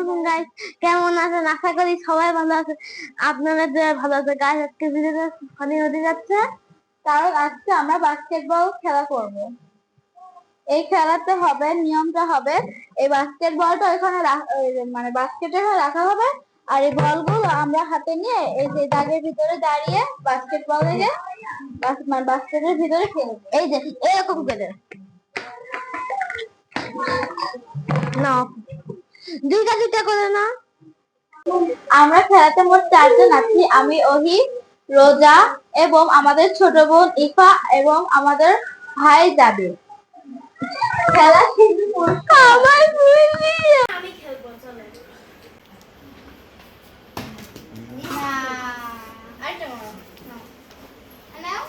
আলাইকুম গাইস, কেমন আছেন? আশা করি সবাই ভালো আছে। আপনারা যে ভালো আছে গাইস, আজকে ভিডিওটা ফানি হতে যাচ্ছে, কারণ আজকে আমরা বাস্কেটবল খেলা করব। এই খেলাতে হবে, নিয়মটা হবে এই বাস্কেটবলটা ওখানে মানে বাস্কেটে রাখা হবে, আর এই বলগুলো আমরা হাতে নিয়ে এই যে দাগের ভিতরে দাঁড়িয়ে বাস্কেটবল থেকে মানে বাস্কেটের ভিতরে খেলবো। এই যে এরকম করে না, দুইটা দুইটা করে না। আমরা খেলাতে মোট 4 জন আছি। আমি ওহি, রোজা এবং আমাদের ছোট বোন ইফা এবং আমাদের ভাই যাবে। খেলা শুরু করতে আমার আমি খেলবো, চলো। না আইটা না নাও।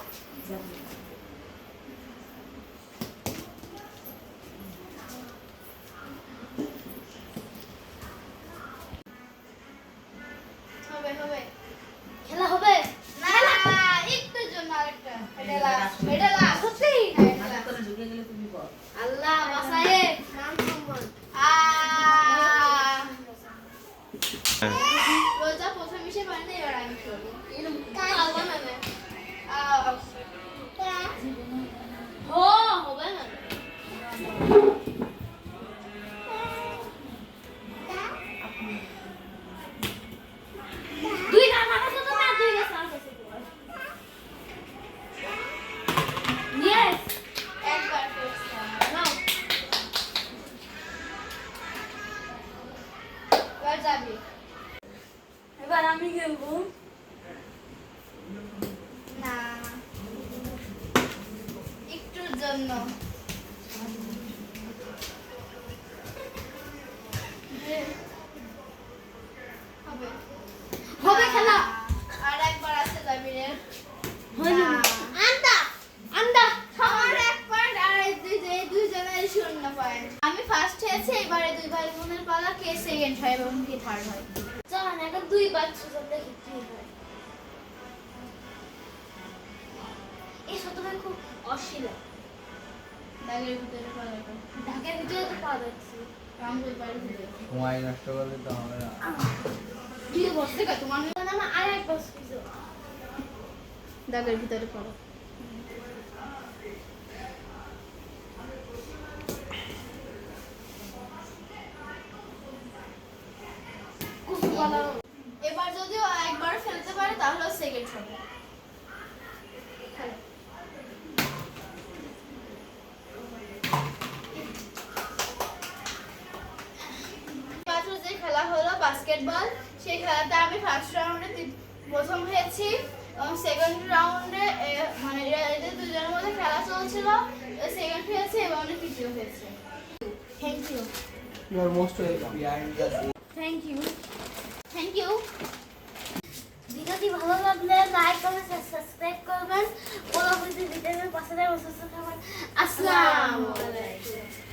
হবে হবে খেলা হবে না না একটু জন্য আরেকটা এটা লা সত্যি আচ্ছা তোরে ঢুকে গেলে তুমি কর আল্লাহ বাসায়ে নাম সম্মান রোজা প্রথম মিশে পারে না, এবার আমি করব এরকম কালবা না না হো হবে না দুই না না তো না দুই না সাল আছে यस একবার করছি নাও এবার যাবি এবার আমি খেলবো না একটুর জন্য হবে হবে খেলা আর একবার আসতে যাবি রে আন্ডা আন্ডা আমার এক পয়েন্ট আর এই দুই জনের শূন্য পয়েন্ট। আমি ফার্স্ট হয়েছে, এবারে দুই ভাই বোনের পালা, কে সেকেন্ড হয় এবং কে থার্ড হয়। চল না এখন দুই পাচ্ছি, চল দেখি কি হয়। এই শতভাগ খুব অশ্লীল। দাগের ভিতরে পালাটা, দাগের ভিতরে তো পা যাচ্ছে রামপুর বাড়ির ভিতরে সময় নষ্ট করলে তো হবে না। কি বসতে কা তোমার না না আর এক বস কিছু দাগের ভিতরে পড়ো। এবার যদি একবার ফেলতে পারে তাহলে সেকেন্ড হবে। যে খেলা হলো বাস্কেটবল, সেই খেলাতে আমি ফার্স্ট রাউন্ডে প্রথম হয়েছি এবং সেকেন্ড রাউন্ডে মানে এদের দুজনের মধ্যে খেলা চলছিল, সেকেন্ড হয়েছে এবং তৃতীয় হয়েছে। Thank you, you are most welcome. Thank you thank you. ভিডিওটি ভালো লাগলে লাইক কমেন্ট সাবস্ক্রাইব করবেন। পরবর্তী ভিডিওর পাশে থাকবেন। আসসালামু আলাইকুম।